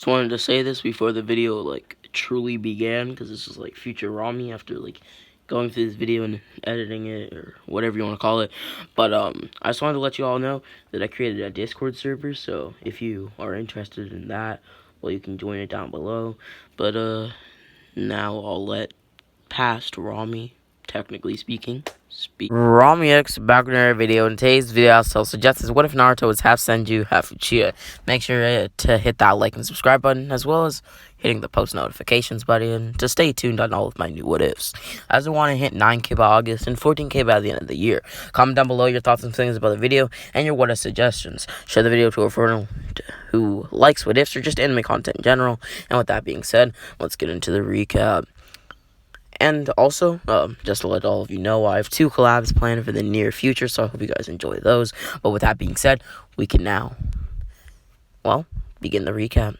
Just wanted to say this before the video truly began, because this is like future Rami after going through this video and editing it or whatever you want to call it. But I just wanted to let you all know that I created a Discord server, so if you are interested in that, well, you can join it down below. But now I'll let past Rami, technically speaking, speak. Rami X back in our video. In today's video, I'll suggest is what if Naruto was half Senju, half Uchiha. Make sure to hit that like and subscribe button, as well as hitting the post notifications button to stay tuned on all of my new what ifs. As I want to hit 9K by August and 14K by the end of the year. Comment down below your thoughts and feelings about the video and your what if suggestions. Share the video to a friend who likes what ifs or just anime content in general. And with that being said, let's get into the recap. And also, just to let all of you know, I have 2 collabs planned for the near future, so I hope you guys enjoy those. But with that being said, we can now, well, begin the recap.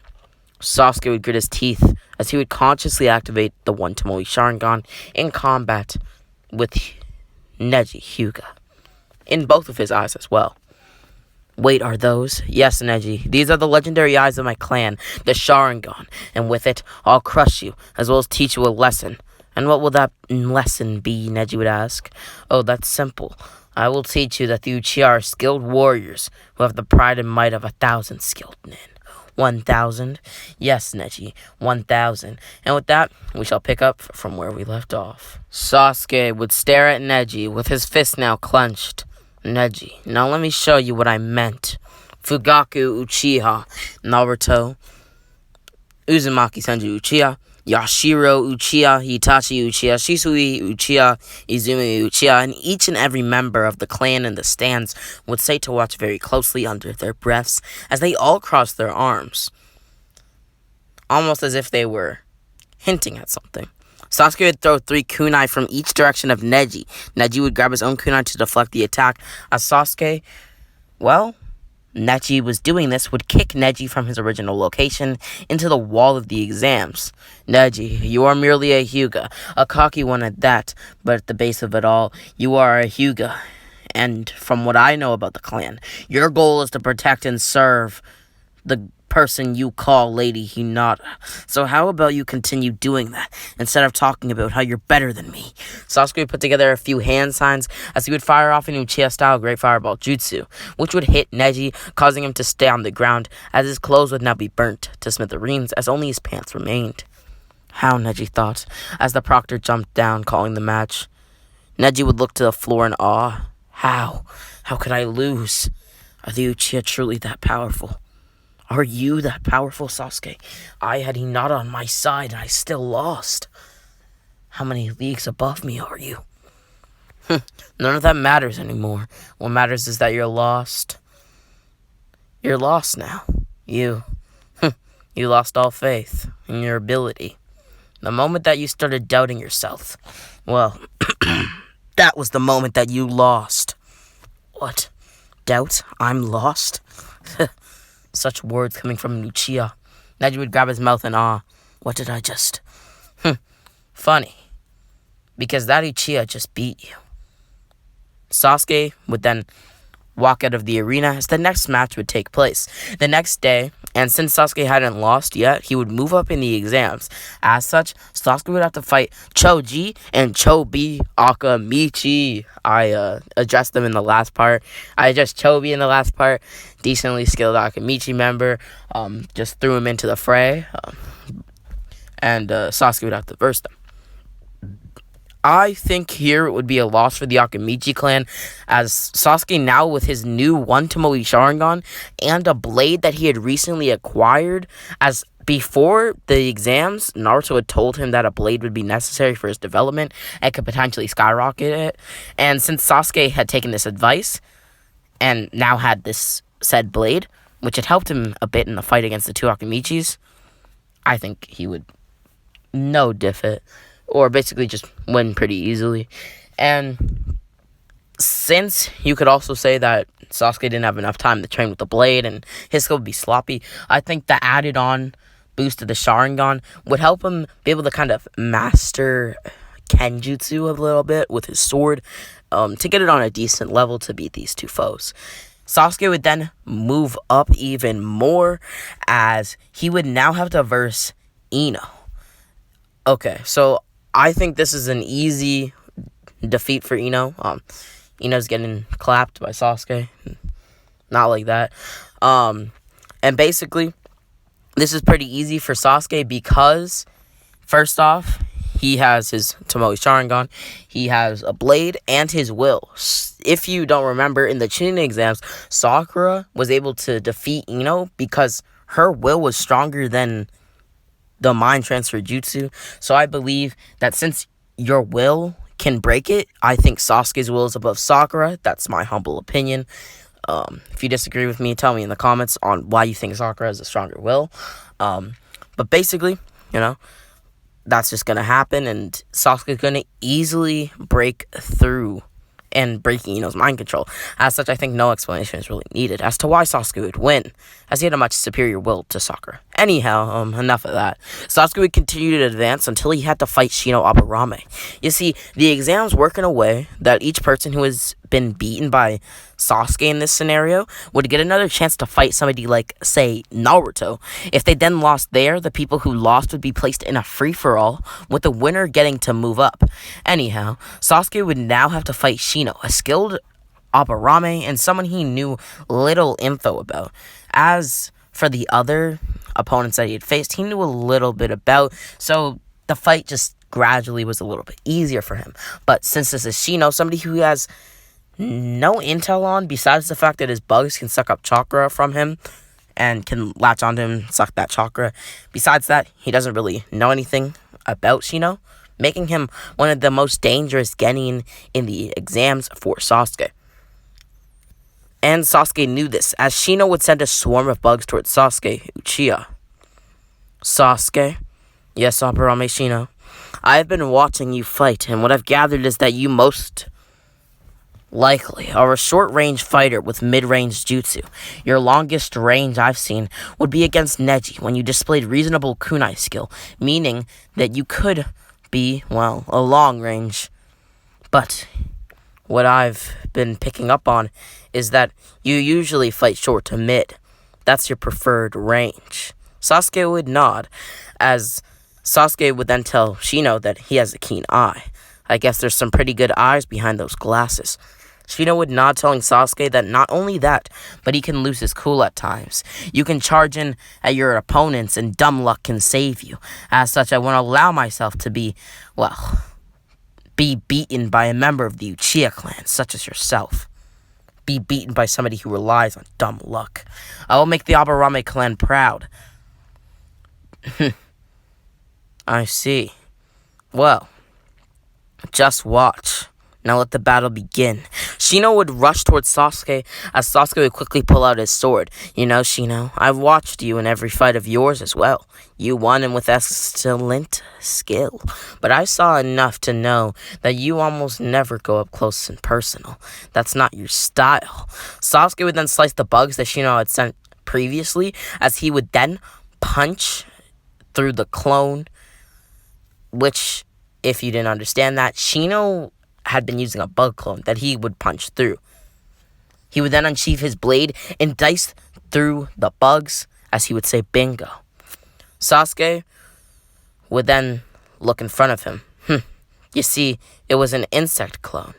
Sasuke would grit his teeth as he would consciously activate the One Tomoe Sharingan in combat with Neji Hyuga, in both of his eyes as well. Wait, are those? Yes, Neji. These are the legendary eyes of my clan, the Sharingan, and with it, I'll crush you, as well as teach you a lesson. And what will that lesson be, Neji would ask. Oh, that's simple. I will teach you that the Uchiha are skilled warriors who have the pride and might of 1,000 skilled men. 1,000? Yes, Neji, 1,000. And with that, we shall pick up from where we left off. Sasuke would stare at Neji with his fist now clenched. Neji, now let me show you what I meant. Fugaku Uchiha, Naruto, Uzumaki Senju Uchiha, Yashiro Uchiha, Hitachi Uchiha, Shisui Uchiha, Izumi Uchiha, and each and every member of the clan in the stands would say to watch very closely under their breaths as they all crossed their arms, almost as if they were hinting at something. Sasuke would throw 3 kunai from each direction of Neji. Neji would grab his own kunai to deflect the attack, as Sasuke, well, Neji was doing this, would kick Neji from his original location into the wall of the exams. Neji, you are merely a Hyuga, a cocky one at that, but at the base of it all, you are a Hyuga. And from what I know about the clan, your goal is to protect and serve the person you call Lady Hinata. So how about you continue doing that, instead of talking about how you're better than me? Sasuke would put together a few hand signs as he would fire off an Uchiha-style Great Fireball Jutsu, which would hit Neji, causing him to stay on the ground, as his clothes would now be burnt to smithereens, as only his pants remained. How, Neji thought, as the proctor jumped down, calling the match. Neji would look to the floor in awe. How? How could I lose? Are the Uchiha truly that powerful? Are you that powerful, Sasuke? I had Hinata on my side, and I still lost. How many leagues above me are you? None of that matters anymore. What matters is that you're lost. You're lost now. You lost all faith in your ability. The moment that you started doubting yourself, well, that was the moment that you lost. What? Doubt? I'm lost? Such words coming from an Uchiha. Neji would grab his mouth in awe. What did I just... Funny. Because that Uchiha just beat you. Sasuke would then walk out of the arena as the next match would take place. The next day, and since Sasuke hadn't lost yet, he would move up in the exams. As such, Sasuke would have to fight Choji and Chobi Akamichi. I addressed them in the last part. I addressed Chobi in the last part. Decently skilled Akamichi member. Just threw him into the fray. And Sasuke would have to verse them. I think here it would be a loss for the Akamichi clan, as Sasuke now with his new One Tomoe Sharingan and a blade that he had recently acquired, as before the exams, Naruto had told him that a blade would be necessary for his development and could potentially skyrocket it. And since Sasuke had taken this advice and now had this said blade, which had helped him a bit in the fight against the 2 Akamichis, I think he would no diff it, or basically just win pretty easily. And since you could also say that Sasuke didn't have enough time to train with the blade and his skill would be sloppy, I think the added on boost to the Sharingan would help him be able to kind of master Kenjutsu a little bit with his sword, to get it on a decent level to beat these 2 foes. Sasuke would then move up even more as he would now have to verse Ino. Okay, so I think this is an easy defeat for Ino. Ino's getting clapped by Sasuke. Not like that. And basically, this is pretty easy for Sasuke because, first off, he has his Tomoe Sharingan, he has a blade, and his will. If you don't remember, in the Chunin exams, Sakura was able to defeat Ino because her will was stronger than the mind transfer jutsu. So I believe that since your will can break it, I think Sasuke's will is above Sakura. That's my humble opinion. If you disagree with me, tell me in the comments on why you think Sakura has a stronger will. But basically, that's just going to happen, and Sasuke's going to easily break through and break Ino's mind control. As such, I think no explanation is really needed as to why Sasuke would win, as he had a much superior will to Sakura. Anyhow, enough of that. Sasuke would continue to advance until he had to fight Shino Aburame. You see, the exams work in a way that each person who has been beaten by Sasuke in this scenario would get another chance to fight somebody like, say, Naruto. If they then lost there, the people who lost would be placed in a free-for-all, with the winner getting to move up. Anyhow, Sasuke would now have to fight Shino, a skilled Aburame, and someone he knew little info about. As for the other opponents that he had faced, he knew a little bit about, so the fight just gradually was a little bit easier for him. But since this is Shino, somebody who has no intel on, besides the fact that his bugs can suck up chakra from him and can latch onto him, suck that chakra. Besides that, he doesn't really know anything about Shino, making him one of the most dangerous genin in the exams for Sasuke. And Sasuke knew this, as Shino would send a swarm of bugs towards Sasuke Uchiha. Sasuke? Yes, Aburame Shino. I have been watching you fight, and what I've gathered is that you most likely are a short-range fighter with mid-range jutsu. Your longest range I've seen would be against Neji when you displayed reasonable kunai skill, meaning that you could be, well, a long range. But what I've been picking up on is that you usually fight short to mid. That's your preferred range. Sasuke would nod, as Sasuke would then tell Shino that he has a keen eye. I guess there's some pretty good eyes behind those glasses. Shino would nod, telling Sasuke that not only that, but he can lose his cool at times. You can charge in at your opponents, and dumb luck can save you. As such, I won't allow myself to be beaten by a member of the Uchiha clan, such as yourself. Be beaten by somebody who relies on dumb luck. I will make the Aburame clan proud. I see. Well, just watch. Now let the battle begin. Shino would rush towards Sasuke, as Sasuke would quickly pull out his sword. You know, Shino, I've watched you in every fight of yours as well. You won, and with excellent skill. But I saw enough to know that you almost never go up close and personal. That's not your style. Sasuke would then slice the bugs that Shino had sent previously, as he would then punch through the clone, which, if you didn't understand that, Shino had been using a bug clone that he would punch through. He would then unsheath his blade and dice through the bugs, as he would say, bingo. Sasuke would then look in front of him. You see, it was an insect clone.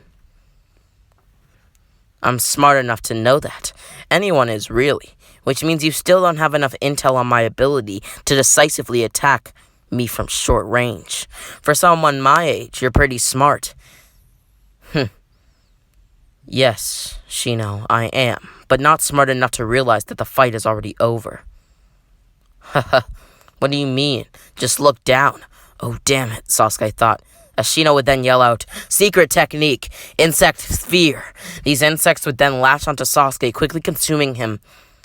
I'm smart enough to know that. Anyone is really, which means you still don't have enough intel on my ability to decisively attack me from short range. For someone my age, you're pretty smart. Yes, Shino, I am, but not smart enough to realize that the fight is already over. Haha, what do you mean? Just look down. Oh, damn it, Sasuke thought. As Shino would then yell out, secret technique, insect sphere. These insects would then latch onto Sasuke, quickly consuming him,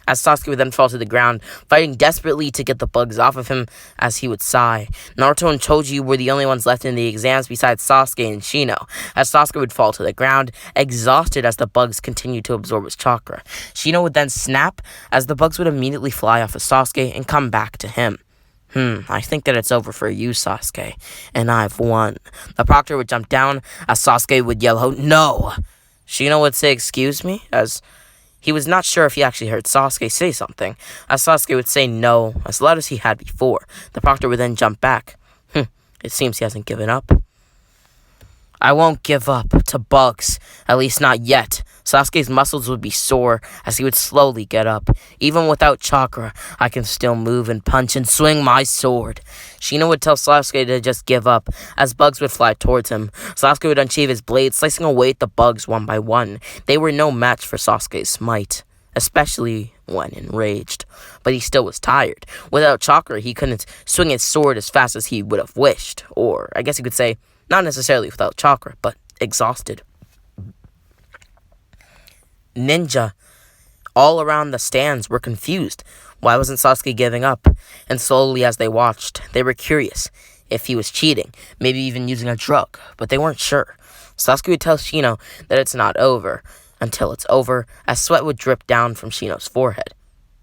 as Sasuke would then fall to the ground, fighting desperately to get the bugs off of him, as he would sigh. Naruto and Choji were the only ones left in the exams besides Sasuke and Shino, as Sasuke would fall to the ground, exhausted as the bugs continued to absorb his chakra. Shino would then snap, as the bugs would immediately fly off of Sasuke and come back to him. I think that it's over for you, Sasuke, and I've won. The proctor would jump down, as Sasuke would yell out, no! Shino would say, excuse me, as He was not sure if he actually heard Sasuke say something, as Sasuke would say no as loud as he had before. The proctor would then jump back. It seems he hasn't given up. I won't give up to bugs, at least not yet. Sasuke's muscles would be sore as he would slowly get up. Even without chakra, I can still move and punch and swing my sword. Shino would tell Sasuke to just give up, as bugs would fly towards him. Sasuke would unsheathe his blade, slicing away at the bugs one by one. They were no match for Sasuke's might, especially when enraged. But he still was tired. Without chakra, he couldn't swing his sword as fast as he would have wished. Or, I guess you could say, not necessarily without chakra, but exhausted. Ninja all around the stands were confused. Why wasn't Sasuke giving up? And slowly as they watched, they were curious if he was cheating, maybe even using a drug, but they weren't sure. Sasuke would tell Shino that it's not over until it's over, as sweat would drip down from Shino's forehead.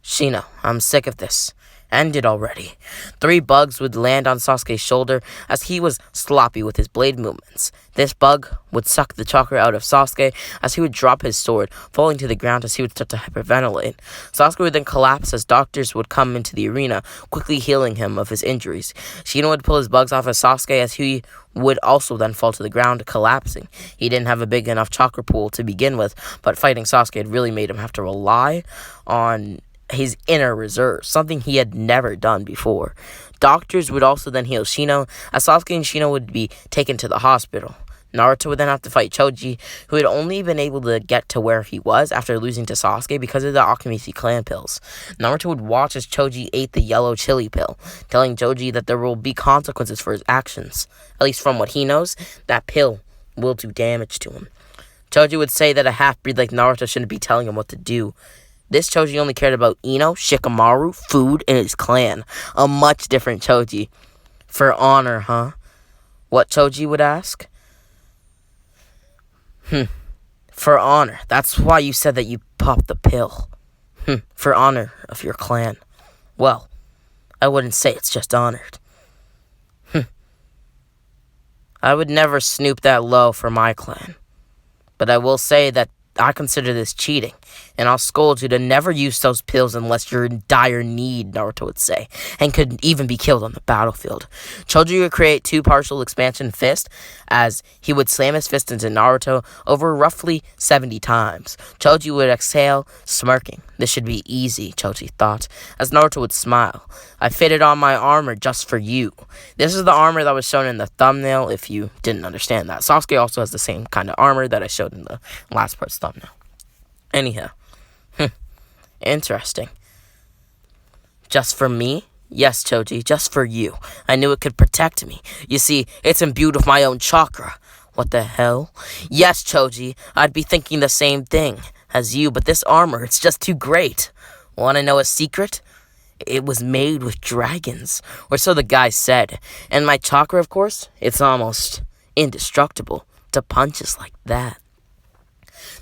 Shino, I'm sick of this. End it already. 3 bugs would land on Sasuke's shoulder as he was sloppy with his blade movements. This bug would suck the chakra out of Sasuke as he would drop his sword, falling to the ground as he would start to hyperventilate. Sasuke would then collapse as doctors would come into the arena, quickly healing him of his injuries. Shino would pull his bugs off of Sasuke as he would also then fall to the ground, collapsing. He didn't have a big enough chakra pool to begin with, but fighting Sasuke had really made him have to rely on his inner reserve, something he had never done before. Doctors would also then heal Shino, as Sasuke and Shino would be taken to the hospital. Naruto would then have to fight Choji, who had only been able to get to where he was after losing to Sasuke because of the Akimichi clan pills. Naruto would watch as Choji ate the yellow chili pill, telling Choji that there will be consequences for his actions. At least from what he knows, that pill will do damage to him. Choji would say that a half-breed like Naruto shouldn't be telling him what to do. This Choji only cared about Ino, Shikamaru, food, and his clan. A much different Choji. For honor, huh? What Choji would ask? For honor. That's why you said that you popped the pill. For honor of your clan. Well, I wouldn't say it's just honored. I would never snoop that low for my clan. But I will say that I consider this cheating, and I'll scold you to never use those pills unless you're in dire need, Naruto would say, and could even be killed on the battlefield. Choji would create 2 partial expansion fists, as he would slam his fist into Naruto over roughly 70 times. Choji would exhale, smirking. This should be easy, Choji thought, as Naruto would smile. I fitted on my armor just for you. This is the armor that was shown in the thumbnail, if you didn't understand that. Sasuke also has the same kind of armor that I showed in the last part's thumbnail. Anyhow. Interesting. Just for me? Yes, Choji, just for you. I knew it could protect me. You see, it's imbued with my own chakra. What the hell? Yes, Choji, I'd be thinking the same thing as you, but this armor, it's just too great. Want to know a secret? It was made with dragons, or so the guy said. And my chakra, of course, it's almost indestructible to punches like that.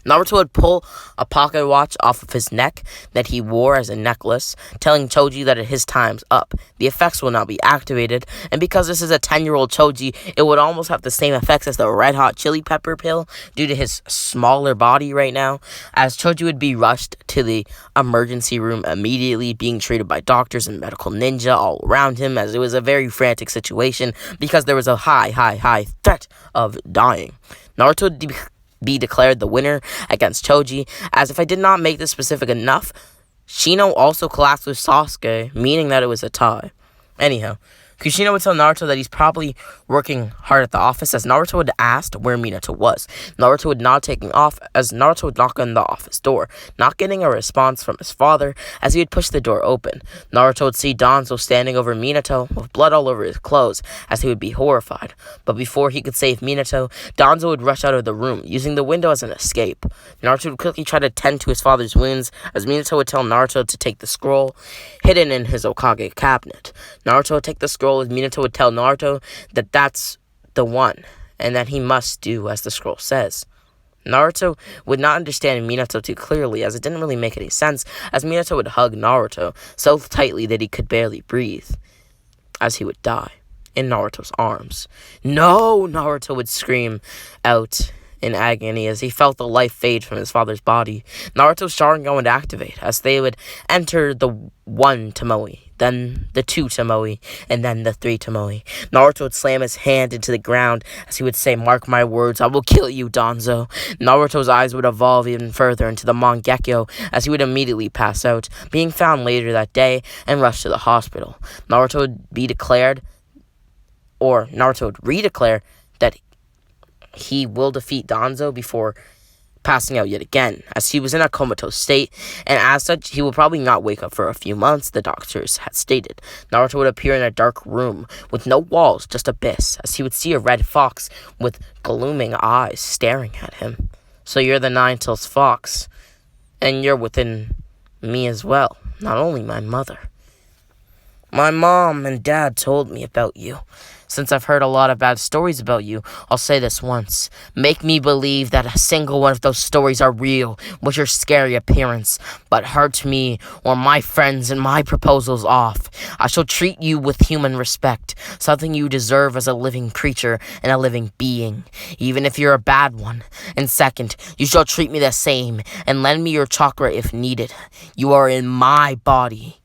Naruto would pull a pocket watch off of his neck that he wore as a necklace, telling Choji that his time's up. The effects will now be activated, and because this is a 10-year-old Choji, it would almost have the same effects as the red hot chili pepper pill due to his smaller body right now, as Choji would be rushed to the emergency room immediately, being treated by doctors and medical ninja all around him, as it was a very frantic situation because there was a high threat of dying. Naruto would be declared the winner against Choji, as if I did not make this specific enough, Shino also collapsed with Sasuke, meaning that it was a tie. Anyhow, Kushina would tell Naruto that he's probably working hard at the office, as Naruto had asked where Minato was. Naruto would nod, taking off, as Naruto would knock on the office door, not getting a response from his father, as he would push the door open. Naruto would see Danzo standing over Minato, with blood all over his clothes, as he would be horrified. But before he could save Minato, Danzo would rush out of the room, using the window as an escape. Naruto would quickly try to tend to his father's wounds, as Minato would tell Naruto to take the scroll, hidden in his Hokage cabinet. Naruto would take the scroll, as Minato would tell Naruto that that's the one, and that he must do as the scroll says. Naruto would not understand Minato too clearly, as it didn't really make any sense, as Minato would hug Naruto so tightly that he could barely breathe, as he would die in Naruto's arms. No! Naruto would scream out in agony as he felt the life fade from his father's body. Naruto's Sharingan would activate as they would enter the 1 Tomoe, then the 2 Tomoe, and then the 3 Tomoe. Naruto would slam his hand into the ground as he would say, "Mark my words, I will kill you, Danzo." Naruto's eyes would evolve even further into the Mangekyo as he would immediately pass out, being found later that day and rushed to the hospital. Naruto would redeclare that he will defeat Danzo before passing out yet again, as he was in a comatose state, and as such, he will probably not wake up for a few months, the doctors had stated. Naruto would appear in a dark room with no walls, just abyss, as he would see a red fox with glooming eyes staring at him. "So you're the Nine-Tails Fox, and you're within me as well, not only my mother. My mom and dad told me about you. Since I've heard a lot of bad stories about you, I'll say this once. Make me believe that a single one of those stories are real with your scary appearance, but hurt me or my friends and my proposals off. I shall treat you with human respect, something you deserve as a living creature and a living being, even if you're a bad one. And second, you shall treat me the same and lend me your chakra if needed. You are in my body."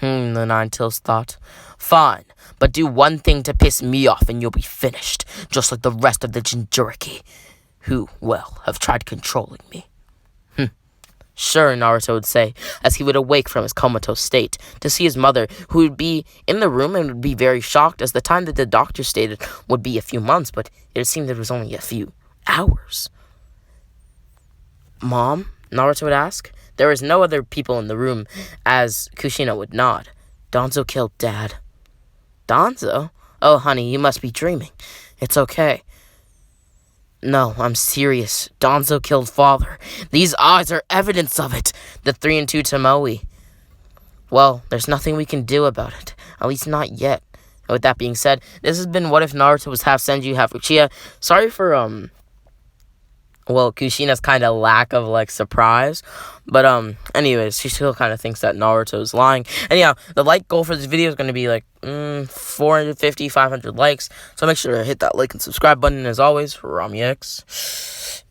The Nine-Tails thought. "Fine, but do one thing to piss me off and you'll be finished, just like the rest of the Jinchuriki, who, well, have tried controlling me." "Sure," Naruto would say, as he would awake from his comatose state, to see his mother, who would be in the room and would be very shocked, as the time that the doctor stated would be a few months, but it seemed it was only a few hours. "Mom?" Naruto would ask. There was no other people in the room, as Kushina would nod. "Danzo killed Dad." "Danzo? Oh, honey, you must be dreaming. It's okay." "No, I'm serious. Danzo killed Father. These eyes are evidence of it. The 3 and 2 Tomoe." "Well, there's nothing we can do about it. At least not yet." And with that being said, this has been What If Naruto Was Half Senju, Half Uchiha. Sorry for, Kushina's kind of lack of, surprise. But, anyways, she still kind of thinks that Naruto is lying. Anyhow, the like goal for this video is going to be, 450, 500 likes. So make sure to hit that like and subscribe button, as always, for Rami X.